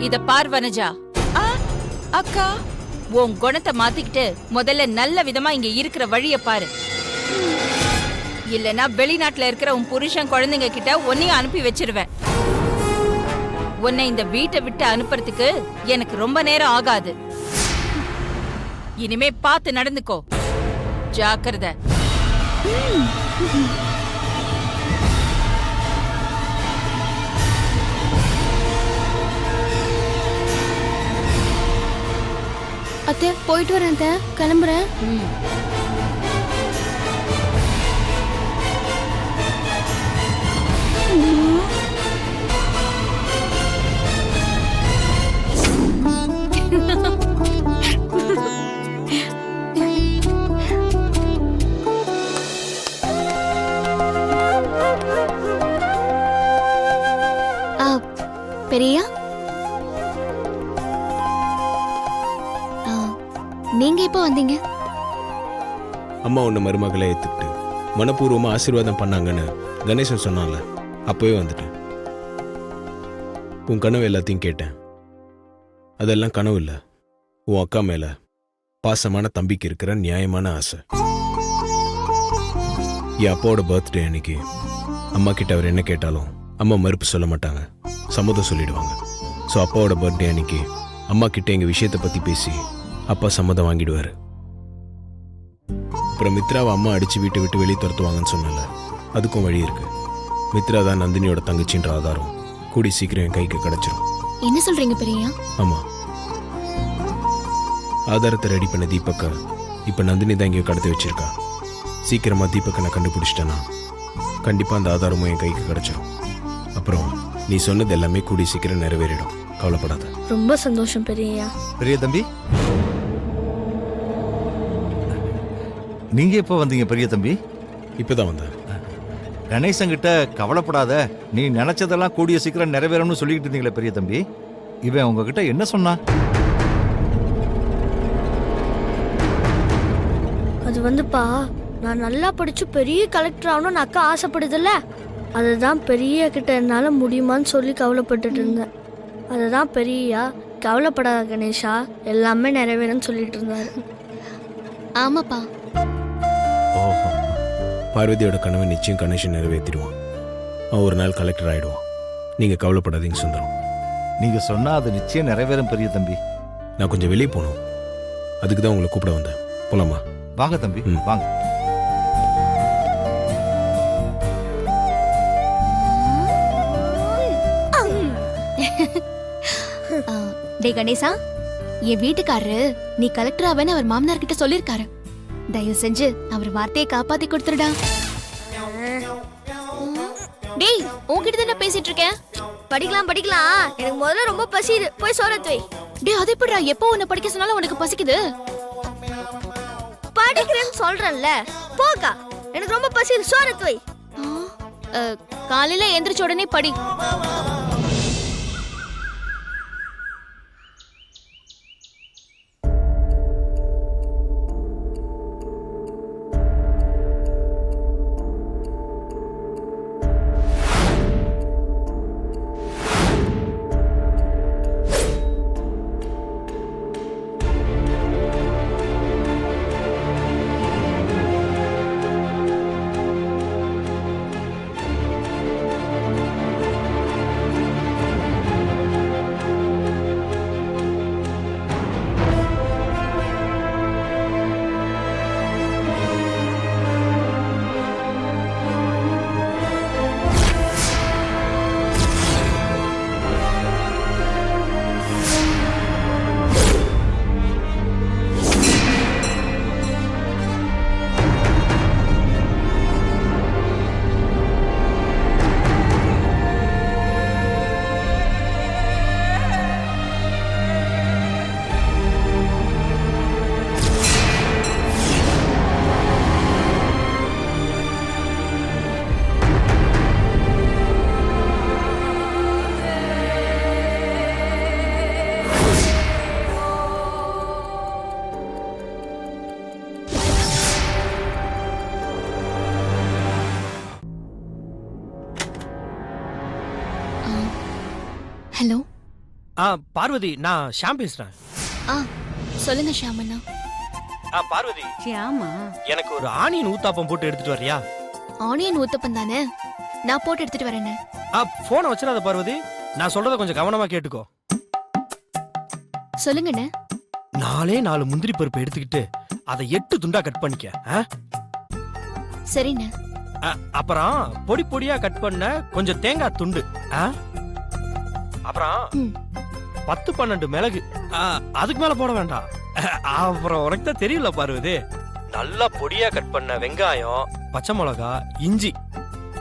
இத பார் வனஜா. அக்கா, உன் குணத்தை மாத்திக்கிட்டு முதல்ல நல்ல விதமா இங்க இருக்கிற வழிய பாரு. இல்லனா வெளிநாட்டுல இருக்கிற உன் புருஷன் குழந்தைங்க கிட்ட உன்னையும் அனுப்பி வச்சிருவேன். உன்னை இந்த வீட்டை விட்டு அனுப்புறதுக்கு எனக்கு ரொம்ப நேரம் ஆகாது. இனிமே பார்த்து நடந்துக்கோ. ஜாக்கிரதை. அத்தை, போயிட்டு வரேன் அத்தை, கிளம்புறேன். பெரியா, நீங்க எப்போ வந்தீங்க? அம்மா உன்னை மருமகளை ஏத்துக்கிட்டு மனப்பூர்வமா ஆசீர்வாதம் பண்ணாங்கன்னு கணேசன் சொன்னான்ல, அப்பவே வந்துட்டேன். உன் கனவு எல்லாத்தையும் கேட்டேன். அதெல்லாம் கனவு இல்லை, உன் அக்கா மேல பாசமான தம்பிக்கு இருக்கிற நியாயமான ஆசை. என் அப்பாவோட பர்த்டே அன்னைக்கு அம்மா கிட்ட அவர் என்ன கேட்டாலும் அம்மா மறுப்பு சொல்ல மாட்டாங்க, சம்மதம் சொல்லிடுவாங்க. ஸோ அப்பாவோட பர்த்டே அன்னைக்கு அம்மா கிட்ட எங்க விஷயத்தை பத்தி பேசி அப்பா சம்மதம் வாங்கிடுவாரு. அப்புறம் மித்ராவை அம்மா அடிச்சு வீட்டை விட்டு வெளியே துரத்துவாங்கன்னு சொன்னல, அதுக்கும் வழி இருக்கு. மித்ரா தான் நந்தினியோட தங்கச்சின்ற ஆதாரம் கூடி சீக்கிரம் என் கைக்கு கிடைச்சிரும். என்ன சொல்றீங்க பெரியா? ஆமா, ஆதாரத்தை ரெடி பண்ண தீபக்க இப்ப நந்தினி தான் எங்கேயோ கடத்தி வச்சிருக்கா. சீக்கிரமா தீபக்க நான் கண்டுபிடிச்சிட்டேன்னா கண்டிப்பா அந்த ஆதாரமும் என் கைக்கு கிடைச்சிரும். அப்புறம் நீ சொன்னது எல்லாமே கூடி சீக்கிரம் நிறைவேறிடும், கவலைப்படாத. ரொம்ப சந்தோஷம் பெரியா. பெரிய தம்பி, நீங்க எப்போ வந்தீங்க பெரிய தம்பி? இப்பதான் வந்தேன். கணேசங்கிட்ட கவலைப்படாத, நீ நினைச்சதெல்லாம் கூடிய சீக்கிரம் நிறைவேறும்னு சொல்லிக்கிட்டு இருந்தீங்களே பெரிய தம்பி, இவன் உங்ககிட்ட என்ன சொன்னா? அது வந்துப்பா, நான் நல்லா படிச்சு பெரிய கலெக்டர் ஆகணும்னு அக்கா ஆசைப்படுதுல்ல, அதுதான் பெரிய கிட்ட என்னால முடியுமான்னு சொல்லி கவலைப்பட்டுட்டு இருந்தேன். அதுதான் பெரியா கவலைப்படாத கணேஷா, எல்லாமே நிறைவேறும்னு சொல்லிட்டு இருந்தாரு. ஆமாப்பா. ஓஹோ, பார்வதியோட கனவை நிச்சயம் கணேசன் நிறைவேற்றிடுவான். அவன் ஒரு நாள் கலெக்டர் ஆயிடுவான். நீங்க கவலைப்படாதீங்க சுந்தரம். நீங்க சொன்னா அது நிச்சயம் நிறைவேறும் பெரிய தம்பி. நான் கொஞ்சம் வெளியே போகணும், அதுக்கு தான் உங்களை கூப்பிட வந்தேன். போலாமா? வாங்க தம்பி, வாங்க. டே கணேசா, என் வீட்டுக்காரரு நீ கலெக்டர் ஆவேன்னு அவர் மாமனார் கிட்ட சொல்லிருக்காரு. தயவு செஞ்சு அவர் வார்த்தையை காப்பாத்தி கொடுத்துருடா. டேய், உன்கிட்ட தானே பேசிட்டு இருக்கேன். படிக்கலாம் படிக்கலாம், எனக்கு முதல்ல ரொம்ப பசியுது, போய் சோறத்து வை. டேய், அது எப்படிடா? எப்போ உன்னை படிக்க சொன்னாலும் உனக்கு பசிக்குது? படிக்கிறேன்னு சொல்றேன்ல, போக்கா, எனக்கு ரொம்ப பசியுது, சோறத்து வை. காலையில எந்திரிச்ச உடனே படி. ஹலோ பார்வதி, நான் ஷாம் பேசுறேன். ஆ சொல்லுங்க ஷாமண்ணா. பார்வதி, ஆமா, எனக்கு ஒரு ஆனியன் ஊத்தாப்பம் போட்டு எடுத்துட்டு வரியா? ஆனியன் ஊத்தப்பம் தானே, நான் போட்டு எடுத்துட்டு வரேன்னு. போனை வச்சிடாத பார்வதி, நான் சொல்றத கொஞ்சம் கவனமா கேட்டுக்கோ. சொல்லுங்கண்ணே. 4 முந்திரி பருப்பு எடுத்துக்கிட்டு அதை 8 துண்டா கட் பண்ணிக்க. சரிண்ணே. அப்புறம் பொடி பொடியா கட் பண்ண கொஞ்சம் தேங்காய் துண்டு. அப்புறம் 10-12 மிளகு. அதுக்கு மேல போட வேண்டாம். அப்புறம் உனக்கு தான் தெரியல பார்வதி, நல்லா பொடியா கட் பண்ண வெங்காயம், பச்சை மிளகா, இஞ்சி,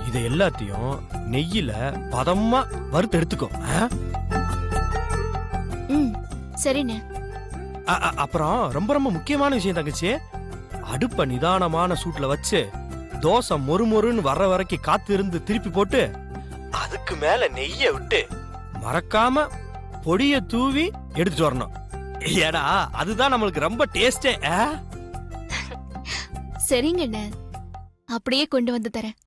இதை எல்லாத்தையும் நெய்யில பதமா வறுத்து எடுத்துக்கோ. சரிண்ணே. அப்புறம் ரொம்ப ரொம்ப முக்கியமான விஷயம் தங்கச்சி, அடுப்ப நிதானமான சூட்ல வச்சு தோசை மொறுமொறுன்னு வர்ற வரைக்கும் காத்து இருந்து திருப்பி போட்டு அதுக்கு மேல நெய்ய விட்டு மறக்காம பொடிய தூவி எடுத்துட்டு வரணும். ஏடா அதுதான் நம்மளுக்கு ரொம்ப டேஸ்டே. சரிங்கண்ணே, அப்படியே கொண்டு வந்து தரேன்.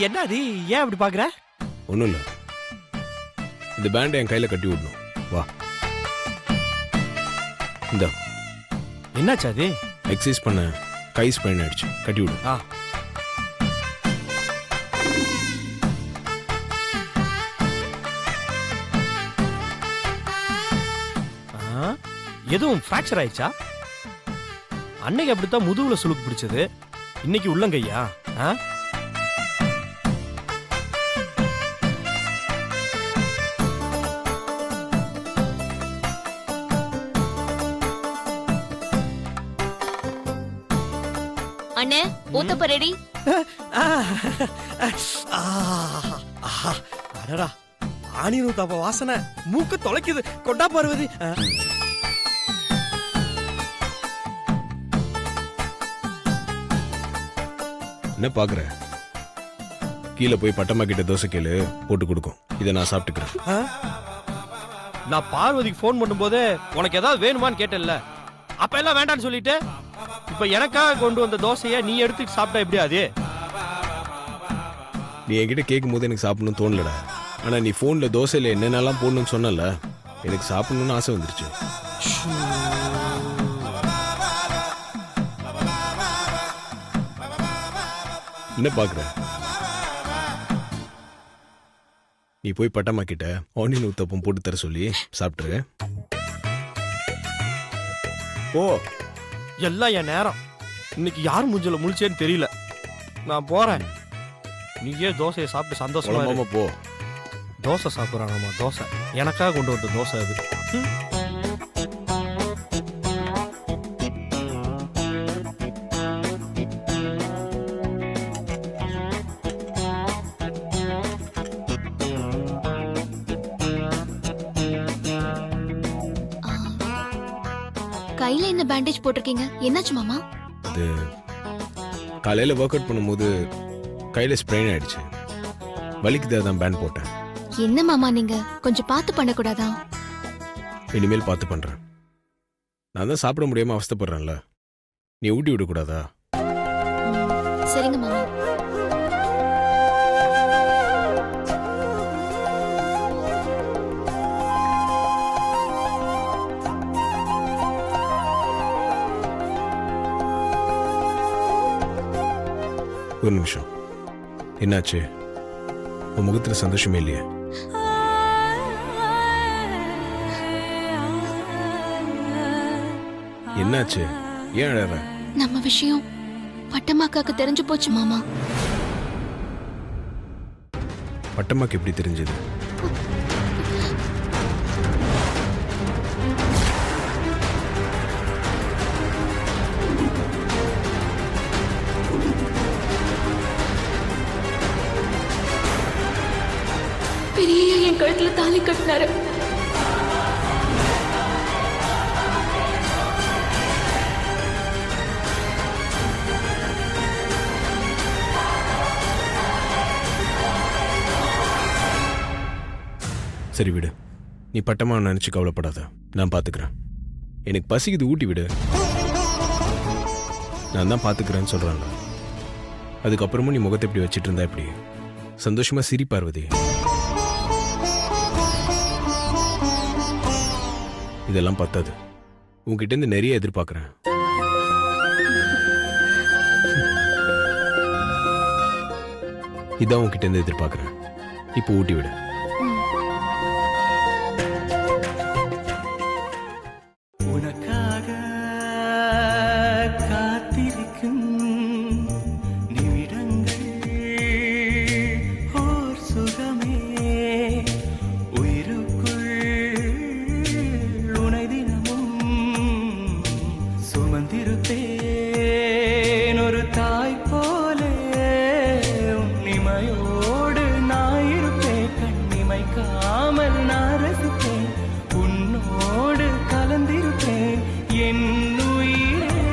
என்ன அது, ஏன் அப்படி பாக்குற? ஒன்றும் இல்லை, இந்த பேண்டை என் கையில் கட்டி விடணும். வா, இந்த என்னாச்சு அது? எக்ஸசைஸ் பண்ண கை ஸ்பெயின் ஆயிடுச்சு, கட்டி விடு. எதுவும் ஃப்ராக்சர் ஆயிடுச்சா? அன்னைக்கு அப்படித்தான் முதுகுல சுளுக்கு பிடிச்சது, இன்னைக்கு உள்ளங்கையா? அண்ணே, ஊத்தப்ப ரெடி. அடடா, ஆனியன் ஊத்தாப்ப வாசனை மூக்கு தொலைக்குது. கொண்டா பார்வதி. என்ன பாக்குற? கீழே போய் பட்டம்மா கிட்ட தோசை கேளு, போட்டு கொடுக்கும். இதை நான் சாப்பிட்டுக்கிறேன். நான் பார்வதிக்கு போன் பண்ணும்போது உனக்கு ஏதாவது வேணுமான்னு கேட்டேன்ல, அப்ப எல்லாம் வேண்டான்னு சொல்லிட்டு இப்ப எனக்காக கொண்டு வந்த தோசைய நீ எடுத்து சாப்பிட்டா எப்படி? அது நீ என்கிட்ட கேட்கும் போது எனக்கு சாப்பிடணும்னு தோணலடா. ஆனா நீ போன்ல தோசையில என்னென்னலாம் போடணும்னு சொன்னல, எனக்கு சாப்பிடணும்னு ஆசை வந்துருச்சு. என்ன பாக்குற? நீ போய் பட்டம்மா கிட்ட ஆனியன் ஊத்தப்பம் போட்டு தர சொல்லி சாப்பிட்டுரு. ஓ, எல்லாம் என் நேரம். இன்னைக்கு யார் மூஞ்சில முழிச்சேன்னு தெரியல. நான் போறேன், நீயே தோசையை சாப்பிட்டு சந்தோஷமா இரு. போ. தோசை சாப்பிட்றாங்கம்மா, தோசை எனக்காக கொண்டு வந்த தோசை அது. கையில என்ன பேண்டேஜ் போட்டிருக்கீங்க, என்னாச்சு மாமா? அது காலையில ஒர்க் அவுட் பண்ணும்போது கையில ஸ்ப்ரெயின் ஆயிடுச்சு, வலிக்குது, அதான் பேண்ட் போட்டேன். என்ன மாமா நீங்க கொஞ்சம் பார்த்து பண்ணக்கூடாதா? இனிமேல் பார்த்து பண்றேன். நான் தான் சாப்பிட முடியாம அவஸ்தைப்படுறேன்ல, நீ ஊட்டி விடக்கூடாதா? சரிங்க மாமா. ஒரு நிமிஷம், என்னாச்சு? உன் முகத்துல சந்தோஷமே இல்லையே? என்னாச்சு? ஏன் அழற? நம்ம விஷயம் பட்டம்மாக்காக்கு தெரிஞ்சு போச்சு மாமா. பட்டம்மாக்கு எப்படி தெரிஞ்சது? பெரிய என் கழுத்துல தாலி கட்டினாரு. சரி விடு, நீ பட்டமா நினைச்சு கவலைப்படாத, நான் பாத்துக்கிறேன். எனக்கு பசிக்குது, ஊட்டி விடு. நான் தான் பாத்துக்கிறேன்னு சொல்றேன்ல. அதுக்கப்புறமும் நீ முகத்தை இப்படி வச்சிட்டு இருந்தா எப்படி? சந்தோஷமா சிரி பார்வதி. இதெல்லாம் பத்தாது, உன்கிட்ட இருந்து நிறைய எதிர்பார்க்கிறேன். இதான் உன்கிட்ட இருந்து எதிர்பார்க்கிறேன். இப்போ ஊட்டி விடு. உனக்காக காத்திருக்கும் நிமிடங்கள் ஓர் சுகமே, உயிருக்குள் உனை தினமும் சுமந்திருப்பேன் ஒரு தாய் போலே. உன்னிமையோடு நான் இருப்பேன், கண்ணிமைக்காமல் நான் ரசிப்பேன், உன்னோடு கலந்திருப்பேன். என் உயிரே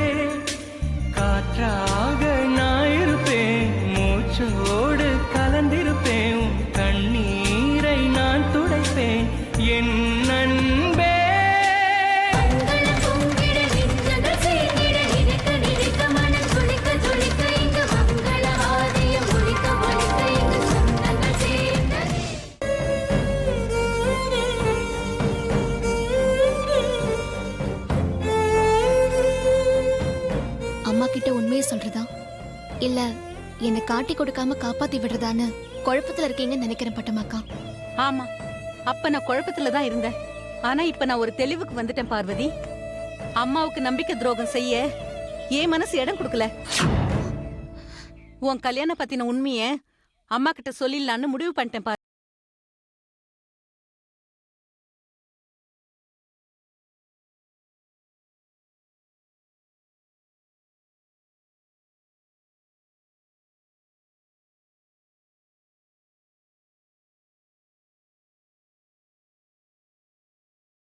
காற்றாக நான் இருப்பேன், மூச்சோடு கலந்திருப்பேன், உன் கண்ணீரை நான் துடைப்பேன். என் அன்பே அம்மா கிட்ட உண்மையை சொல்றதா இல்ல என்னை காட்டி கொடுக்காம காப்பாத்தி விடுறதான்னு குழப்பத்துல இருக்கீங்கன்னு நினைக்கிறேன் பட்டமாக்கா. ஆமா, அப்ப நான் குழப்பத்துல தான் இருந்தேன். ஆனா இப்ப நான் ஒரு தெளிவுக்கு வந்துட்டேன் பார்வதி. அம்மாவுக்கு நம்பிக்கை துரோகம் செய்ய என் மனசு இடம் கொடுக்கல. உன் கல்யாணம் பத்தின உண்மைய அம்மா கிட்ட சொல்லிடலான்னு முடிவு பண்ணிட்டேன் பாரு.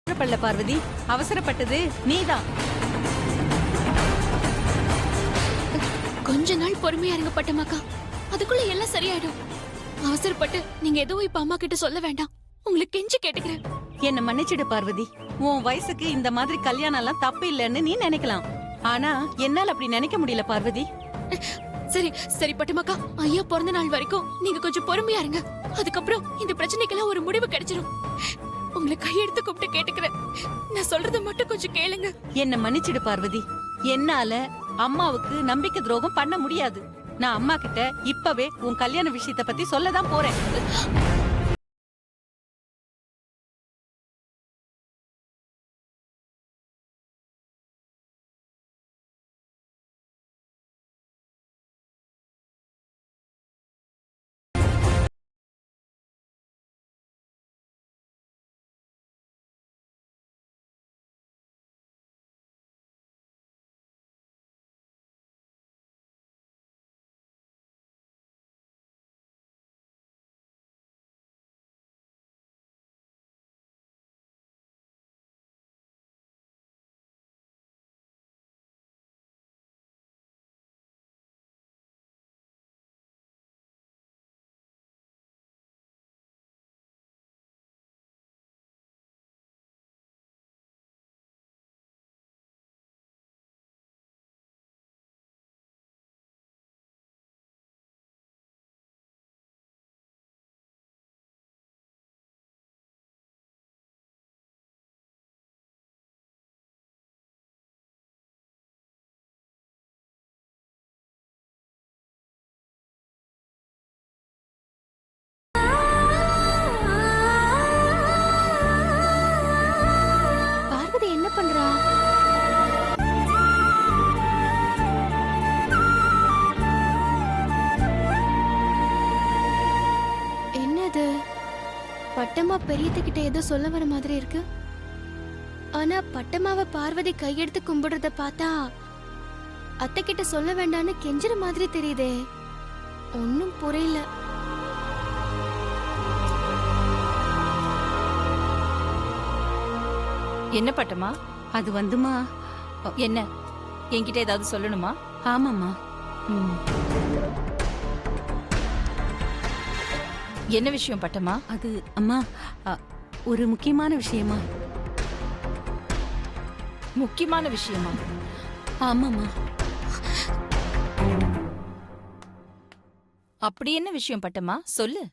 அவசரப்படல பார்வதி, அவசரப்பட்டது நீதான். கொஞ்ச நாள் பொறுமையா இருங்க பட்டமாக்கா, அதுக்குள்ள எல்லாம் சரியாயிடும். அவசரப்பட்டு நீங்க எதுவும் இப்ப அம்மா கிட்ட சொல்ல வேண்டாம், உங்களுக்கு கெஞ்சி கேட்டுக்கிறேன். என்ன மன்னிச்சிடு பார்வதி. உன் வயசுக்கு இந்த மாதிரி கல்யாணம் எல்லாம் தப்பு இல்லைன்னு நீ நினைக்கலாம். ஆனா என்னால அப்படி நினைக்க முடியல பார்வதி. சரி சரி பட்டமாக்கா, ஐயா பிறந்த நாள் வரைக்கும் நீங்க கொஞ்சம் பொறுமையா இருங்க. அதுக்கப்புறம் இந்த பிரச்சனைக்கெல்லாம் ஒரு முடிவு கிடைச்சிடும். உங்களை கையெடுத்து கூப்பிட்டு கேட்டுக்கிறேன், நான் சொல்றத மட்டும் கொஞ்சம் கேளுங்க. என்ன மன்னிச்சிடு பார்வதி. என்னால அம்மாவுக்கு நம்பிக்கை துரோகம் பண்ண முடியாது. நான் அம்மா கிட்ட இப்பவே உன் கல்யாண விஷயத்த பத்தி சொல்லதான் போறேன். பார்வதி என்ன பண்றா? என்னது, பட்டம்மா பெரியத்துக்கிட்ட ஏதோ சொல்ல வர மாதிரி இருக்கு. ஆனா பட்டம்மாவை பார்வதி கையெடுத்து கும்பிடுறத பார்த்தா அத்தை கிட்ட சொல்ல வேண்டான்னு கெஞ்சுற மாதிரி தெரியுதே. ஒன்னும் புரியல. என்ன பட்டமா? அது வந்துமா, என்ன என்கிட்ட ஏதாவது சொல்லணுமா? ஆமாம்மா. என்ன விஷயம் பட்டமா? அது அம்மா, ஒரு முக்கியமான விஷயமா? முக்கியமான விஷயமா? ஆமாமா. அப்படி என்ன விஷயம் பட்டம்மா, சொல்லு.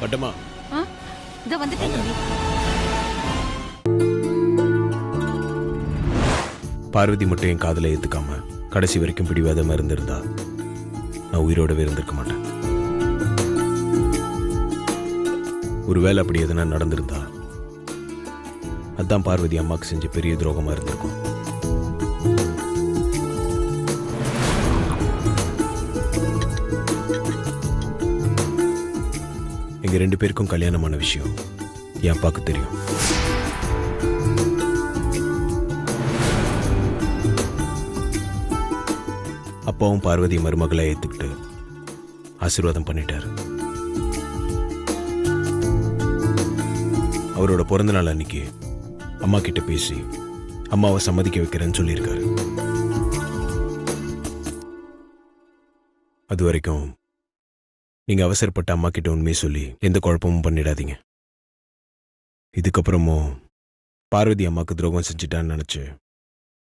பட்டம்மா, இத வந்துட்டேன் தம்பி. பார்வதி மட்டும் என் காதலை ஏத்துக்காம கடைசி வரைக்கும் பிடிவாதமா இருந்திருந்தா நான் உயிரோடவே இருந்திருக்க மாட்டேன். ஒருவேளை அப்படி எதுனா நடந்திருந்தா அதான் பார்வதி அம்மாக்கு செஞ்ச பெரிய துரோகமா இருந்திருக்கும். எங்க 2 பேருக்கும் கல்யாணமான விஷயம் என் அப்பாவுக்கு தெரியும். அப்பாவும் பார்வதி மருமகளை ஏத்துக்கிட்டு ஆசீர்வாதம் பண்ணிட்டாரு. அவரோட பிறந்த நாள் அன்னைக்கு அம்மா கிட்ட பேசி அம்மாவை சம்மதிக்க வைக்கிறேன்னு சொல்லியிருக்காரு. அது வரைக்கும் நீங்க அவசரப்பட்ட அம்மா கிட்ட உண்மையை சொல்லி எந்த குழப்பமும் பண்ணிடாதீங்க. இதுக்கப்புறமும் பார்வதி அம்மாக்கு துரோகம் செஞ்சுட்டான்னு நினைச்சு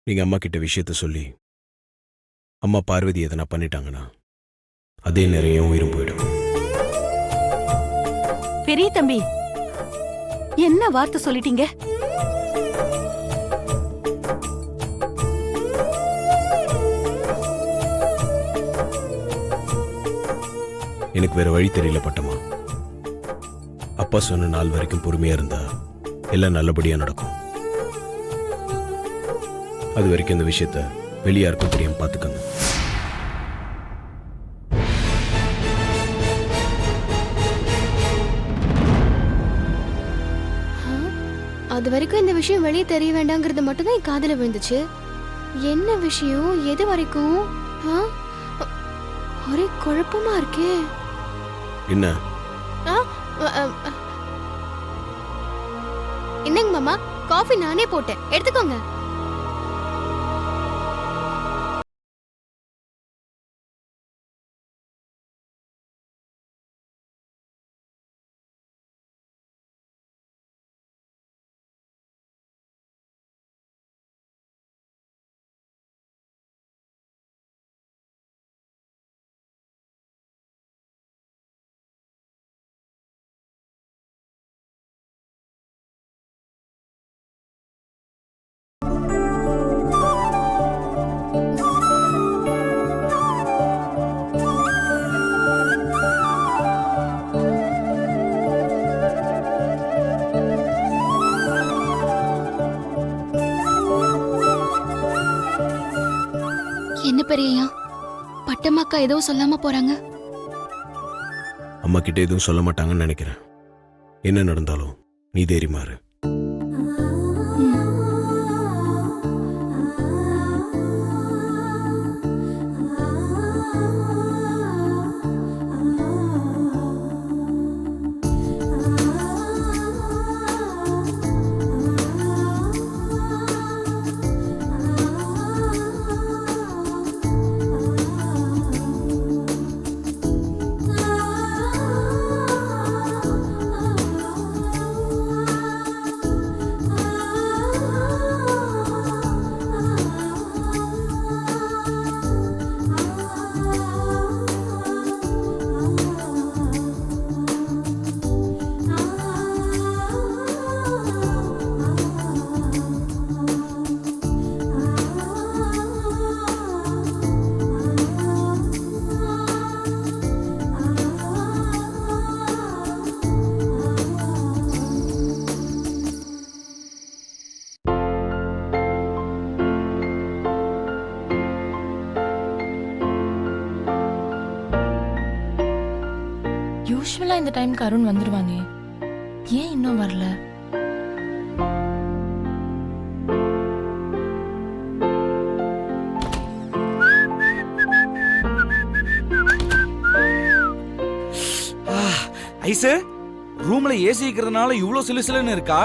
நீங்க அம்மா கிட்ட விஷயத்த சொல்லி அம்மா பார்வதி எதனா பண்ணிட்டாங்கன்னா அதே நிறைய உயிரும் போயிடும். பெரிய தம்பி, என்ன வார்த்தை சொல்லிட்டீங்க? எனக்கு வேற வழி தெரியல பட்டம்மா. அப்பா சொன்ன நாள் வரைக்கும் பொறுமையா இருந்தா எல்லாம் நல்லபடியா நடக்கும். அது வரைக்கும் இந்த விஷயத்த வெளியாருக்கும் தெரியாம பாத்துக்கங்க. அது வரைக்கும் இந்த விஷயம் வெளியே தெரிய வேண்டாங்கிறது மட்டும் தான் என் காதுல விழுந்துச்சு. என்ன விஷயம், எது வரைக்கும்? ஒரே குழப்பமா இருக்கே. என்ன? என்னங்க மாமா, காஃபி நானே போட்டேன், எடுத்துக்கோங்க. என்ன பெரியய்யா, பட்டம்மாக்கா எதுவும் சொல்லாம போறாங்க? அம்மா கிட்ட எதுவும் சொல்ல மாட்டாங்கன்னு நினைக்கிறேன். என்ன நடந்தாலும் நீ தைரியமாறு. யூஸ்வலா இந்த டைம்க்கு அருண் வந்துருவானே, ஏன் இன்னும் வரல? ஐசு, ரூம்ல ஏசி இருக்கிறதுனால இவ்ளோ சிலுசிலுன்னு இருக்கா,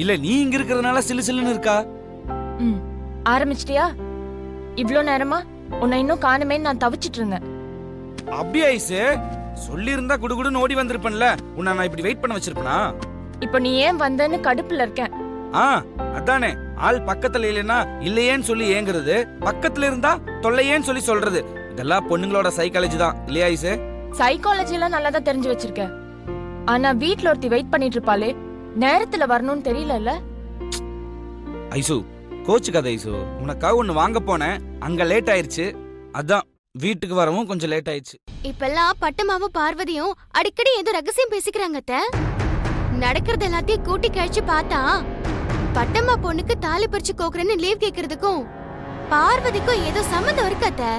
இல்ல நீ இங்க இருக்கிறதுனால சிலுசிலுன்னு இருக்கா? ஆரம்பிச்சிட்டியா? இவ்ளோ நேரமா உன்னை இன்னும் காணுமே நான் தவிச்சிட்டு இருந்தேன். அப்படியே ஐசு, சொல்லி இருந்தா குடுகுடுன்னு ஓடி வந்திருப்பேன்ல, உன்னை நான் இப்படி வெயிட் பண்ண வச்சிருப்பேனா? இப்போ நீ ஏன் வந்தேன்னு கடுப்புல இருக்கேன். அதானே, ஆள் பக்கத்துல இல்லைன்னா இல்லையேன்னு சொல்லி ஏங்குறது, பக்கத்துல இருந்தா தொல்லையேன்னு சொல்லி சொல்றது. இதெல்லாம் பொண்ணுங்களோட சைக்காலஜி தான் இல்லையா ஐசு? சைக்காலஜி எல்லாம் நல்லா தான் தெரிஞ்சு வச்சிருக்க. ஆனா வீட்ல ஒருத்தி வெயிட் பண்ணிட்டு இருப்பாளே, நேரத்துல வரணும்னு தெரியல. ஐசு கோச்சுக்காத ஐசு, உனக்காக ஒண்ணு வாங்க போனேன், அங்க லேட் ஆயிருச்சு, அதான் வீட்டுக்கு வரவும் கொஞ்சம் லேட் ஆயிடுச்சு. இப்பெல்லாம் பட்டமாவும் பார்வதியும் அடிக்கடி ஏதோ ரகசியம் பேசிக்கிறாங்க அத்தை. நடக்கிறது எல்லாத்தையும் கூட்டி கழிச்சு பார்த்தா பட்டம்மா பொண்ணுக்கு தாலி பறிச்சு கோக்குறேன்னு லீவ் கேக்குறதுக்கும் பார்வதிக்கும் ஏதோ சம்மந்தம் இருக்கு அத்தை.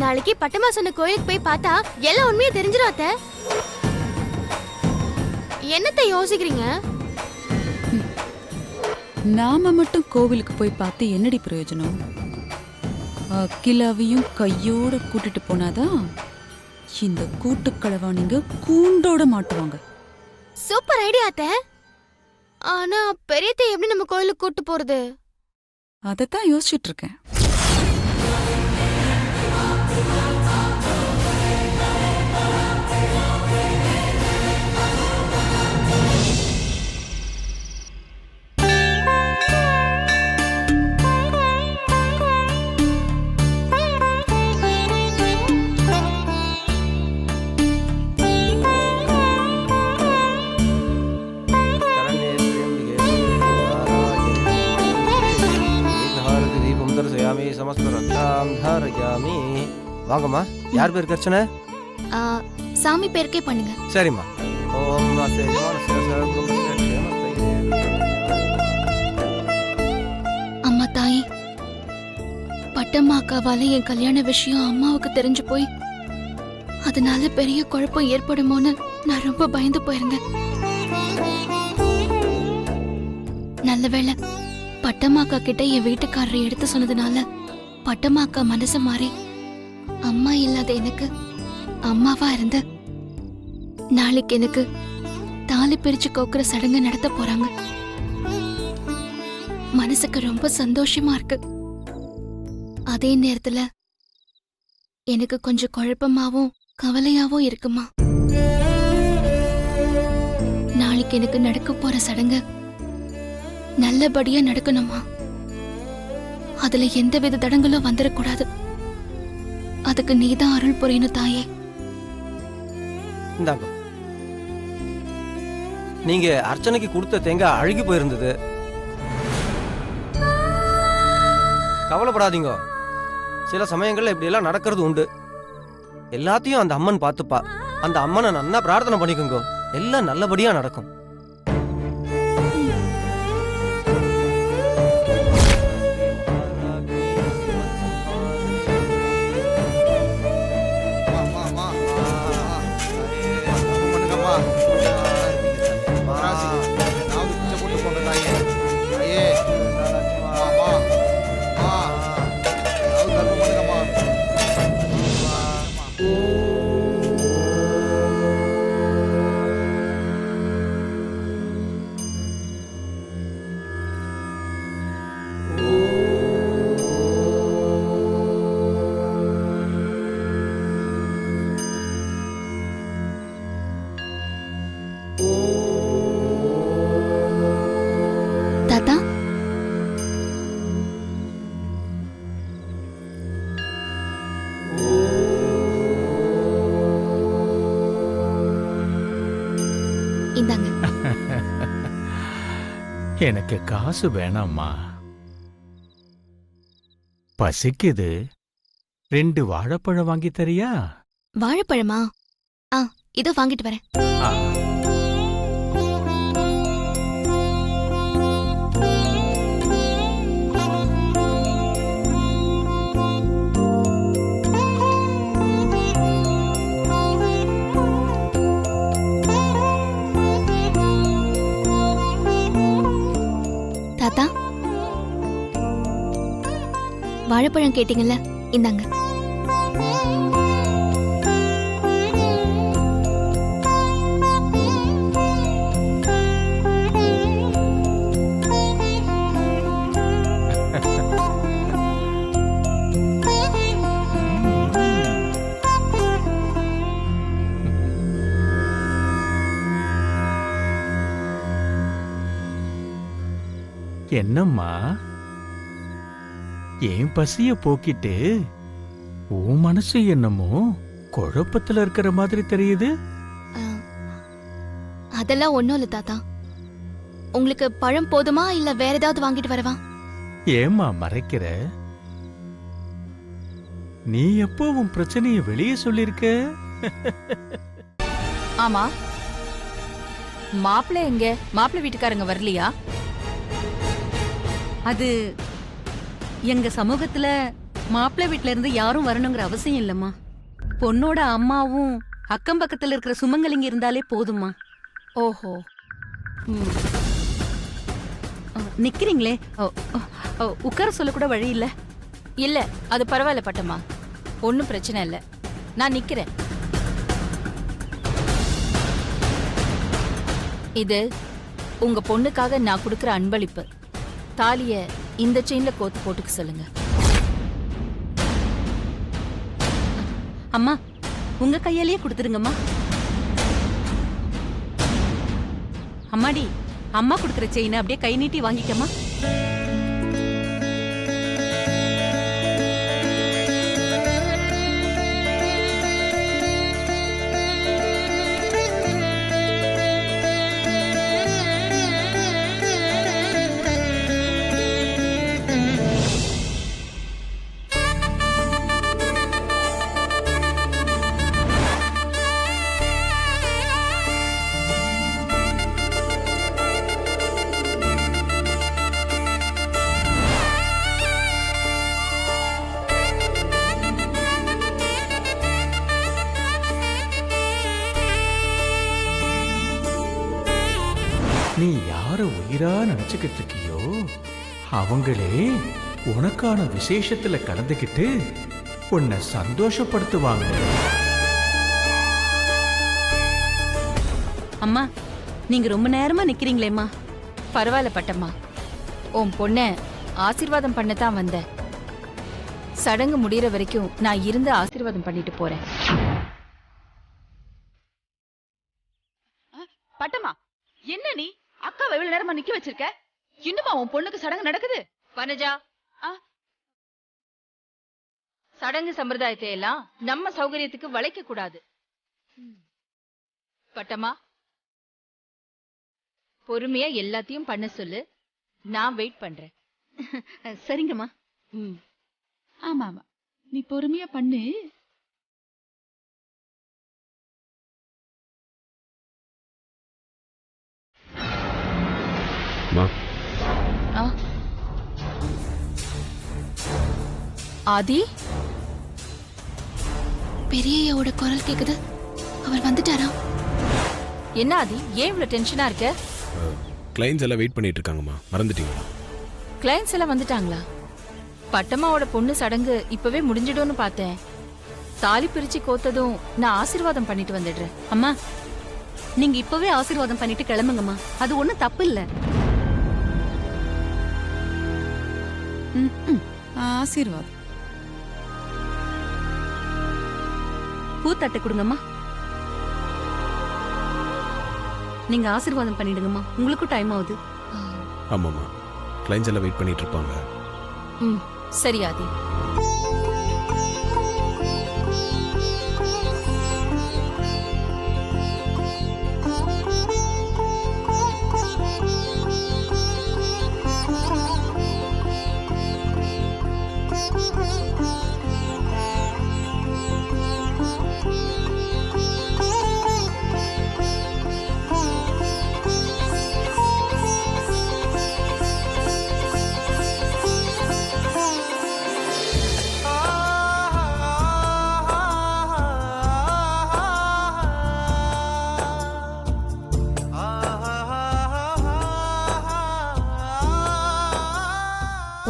நாளைக்கு பட்டம்மா சொன்ன கோயிலுக்கு போய் பார்த்தா எல்லாம் உண்மையா தெரிஞ்சிடும் அத்தை. என்னத்தை யோசிக்கிறீங்க? நாம மட்டும் கோவிலுக்கு போய் பார்த்து என்னடி பிரயோஜனம்? அகிலாவையும் கையோட கூட்டிட்டு போனாதான் இந்த கூட்டுக்களவாணிங்க கூண்டோட மாட்டுவாங்க. சூப்பர் ஐடியா அத்தை. ஆனா பெரியத்தை எப்படி நம்ம கோயிலுக்கு கூட்டு போறது? அதத்தான் யோசிச்சுட்டு இருக்கேன். வாங்கம்மா, யார் பேருக்கு அர்ச்சனை? சாமி பேருக்கே பண்ணுங்க. சரிம்மா. அம்மா தாயே, பட்டம்மா அக்காவால என் கல்யாண விஷயம் அம்மாவுக்கு தெரிஞ்சு போய் அதனால பெரிய குழப்பம் ஏற்படுமோன்னு நான் ரொம்ப பயந்து போயிருந்தேன். நல்லவேளை பட்டம்மா அக்கா கிட்ட என் வீட்டுக்காரரை எடுத்து சொன்னதுனால பட்டம்மா அக்கா மனசு மாறி அம்மா இல்லாத எனக்கு அம்மாவா இருந்து நாளைக்கு எனக்கு தாலி பிரிச்சு கோக்குற சடங்கு நடத்த போறாங்க. மனசுக்கு ரொம்ப சந்தோஷமா இருக்கு. அதே நேரத்துல எனக்கு கொஞ்சம் குழப்பமாவும் கவலையாவும் இருக்குமா. நாளைக்கு எனக்கு நடக்க போற சடங்கு நல்லபடியா நடக்கணுமா. அதுல எந்தவித தடங்களும் வந்துடக்கூடாது. அதுக்கு நீதான் அருள் புரியணும் தாயே. இந்தாங்க, நீங்க அர்ச்சனைக்கு கொடுத்த தேங்காய் அழுகி போயிருந்தது. கவலைப்படாதீங்க, சில சமயங்கள்ல இப்படி எல்லாம் நடக்கிறது உண்டு. எல்லாத்தையும் அந்த அம்மன் பார்த்துப்பா. அந்த அம்மனை நல்லா பிரார்த்தனை பண்ணிக்கோங்க, எல்லாம் நல்லபடியா நடக்கும். தாத்தா, இந்தாங்க. எனக்கு காசு வேணாம்மா, பசிக்குது. 2 வாழைப்பழம் வாங்கி தரியா? வாழைப்பழமா? இதோ வாங்கிட்டு வரேன். வாழைப்பழம் கேட்டீங்கல்ல, இந்தாங்க. என்னம்மா என் பசிய போக்கிட்டு உன் மனசு என்னமோ குழப்பத்துல இருக்கிற மாதிரி தெரியுது. அதெல்லாம் ஒண்ணும் இல்ல தாத்தா. உங்களுக்கு பழம் போதுமா இல்ல வேற ஏதாவது வாங்கிட்டு வரவா? ஏம்மா மறைக்கிற? நீ எப்போ உன் பிரச்சனைய வெளியே சொல்லிருக்க? ஆமா, மாப்பிள்ளை எங்க? மாப்பிள்ளை வீட்டுக்காரங்க வரலையா? அது எங்க சமூகத்துல மாப்பிள்ளை வீட்ல இருந்து யாரும் வரணுங்கிற அவசியம் இல்லம்மா. பொண்ணோட அம்மாவும் அக்கம் பக்கத்துல இருக்கிற சுமங்கலிங்க இருந்தாலே போதும்மா. ஓஹோ. நிக்கிறீங்களே, உட்கார சொல்ல கூட வழி இல்ல. இல்ல, அது பரவாயில்ல பட்டம்மா, ஒன்னும் பிரச்சனை இல்ல, நான் நிக்கிறேன். இது உங்க பொண்ணுக்காக நான் கொடுக்கிற அன்பளிப்பு. தாலிய இந்த செயின்ல கோத்து போட்டுக்க சொல்லுங்க. அம்மா, உங்க கையாலேயே கொடுத்துருங்கம்மா. அம்மாடி, அம்மா கொடுக்குற செயினை அப்படியே கை நீட்டி வாங்கிக்கம்மா. நீ யார உயிரா நினைச்சுக்கிட்டு இருக்கியோ அவங்களே உனக்கான விசேஷத்துல கலந்துக்கிட்டு உன்னை சந்தோஷப்படுத்துவாங்க. அம்மா, நீங்க ரொம்ப நேரமா நிக்கிறீங்களேம்மா. பரவாயில்ல பட்டம்மா, உன் பொண்ண ஆசீர்வாதம் பண்ணத்தான் வந்தேன். சடங்கு முடியற வரைக்கும் நான் இருந்து ஆசீர்வாதம் பண்ணிட்டு போறேன். பட்டம்மா, என்ன நீ அக்காவை எவ்வளவு நேரமா நிக்க வச்சிருக்க? இன்னுமா உன் பொண்ணுக்கு சடங்கு நடக்குது? வனஜா, சடங்கு சம்பிரதாயத்தை எல்லாம் நம்ம சௌகரியத்துக்கு வளைக்க கூடாது. பட்டம்மா, பொறுமையா எல்லாத்தையும் பண்ண சொல்லு, நான் வெயிட் பண்றேன். சரிங்கம்மா. ஆமா ஆமா, நீ பொறுமையா பண்ணு. ஆதி, பெரியயோட குரல் கேக்குது. அவர் வந்துட்டாரா? என்ன ஆதி, ஏன் இவ்வளவு டென்ஷனா இருக்க? கிளைண்ட்ஸ் எல்லாம் வெயிட் பண்ணிட்டு இருக்காங்கம்மா, மறந்துட்டீங்களா? கிளைண்ட்ஸ் எல்லாம் வந்துட்டாங்களா? பட்டம்மாவோட பொண்ணு சடங்கு இப்பவே முடிஞ்சிடும்னு பார்த்தேன். தாலி பிரிச்சு கோத்ததும் நான் ஆசீர்வாதம் பண்ணிட்டு வந்துடுறேன். அம்மா, நீங்க இப்பவே ஆசீர்வாதம் பண்ணிட்டு கிளம்புங்கம்மா. அது ஒண்ணும் தப்பு இல்ல. ஆசீர்வாதம். பூத்தட்டை கொடுங்கம்மா. நீங்க ஆசீர்வாதம் பண்ணிடுங்கம்மா, உங்களுக்கும் டைம் ஆகுது. ஆமாம்மா, கிளைண்ட்ஸ் எல்லாம் வெயிட் பண்ணிட்டு இருப்பாங்க. சரி ஆதி.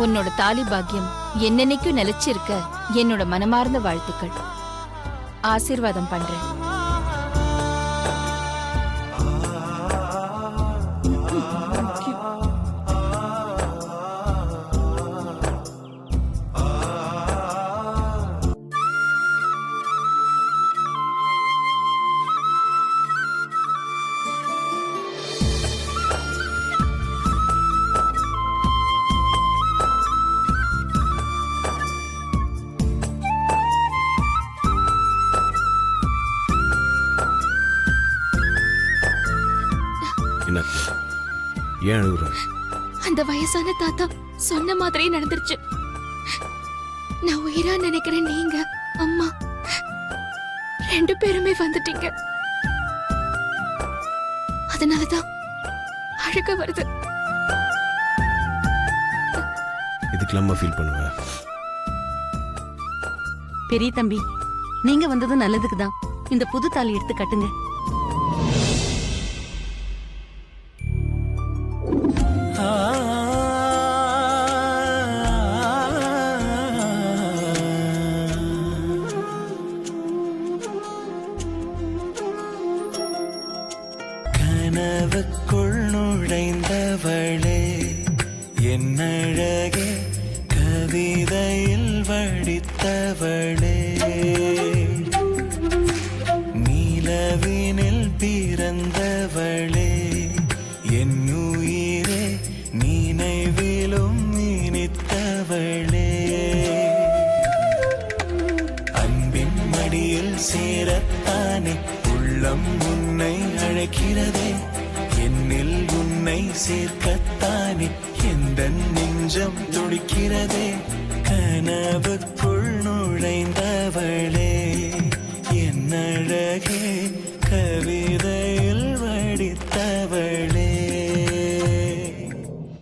உன்னோட தாலி பாக்கியம் என்னன்னைக்கும் நிலைச்சிருக்க என்னோட மனமார்ந்த வாழ்த்துக்கள். ஆசீர்வாதம் பண்றேன். என்ன ஏன் அழுகுற? அந்த வயசான தாத்தா சொன்ன மாதிரியே நடந்துருச்சு. நான் உயிரா நினைக்கிறேன் நீங்க அம்மா 2 பேருமே வந்துட்டீங்க. அதனாலதான் அழுக வருது. இதுக்கெல்லாமா ஃபீல் பண்ணுவ? பெரிய தம்பி, நீங்க வந்தது நல்லதுக்கு தான். இந்த புது தாலி எடுத்து கட்டுங்க. கனவுக்குள் நுழைந்தவளே என்னழகே கவிதையில் வடித்தவளே நிலவினில் பிறந்தவளே என் உயிரே நினைவிலும் இனித்தவளே அன்பின் மடியில் சேரத்தானே உள்ளம் உன்னை அழைக்கிறதே என்னில் உன்னை சேர்க்கத்தானே எந்த நெஞ்சம் துடிக்கிறதே கனவுக்குள் நுழைந்தவளே என்னழகே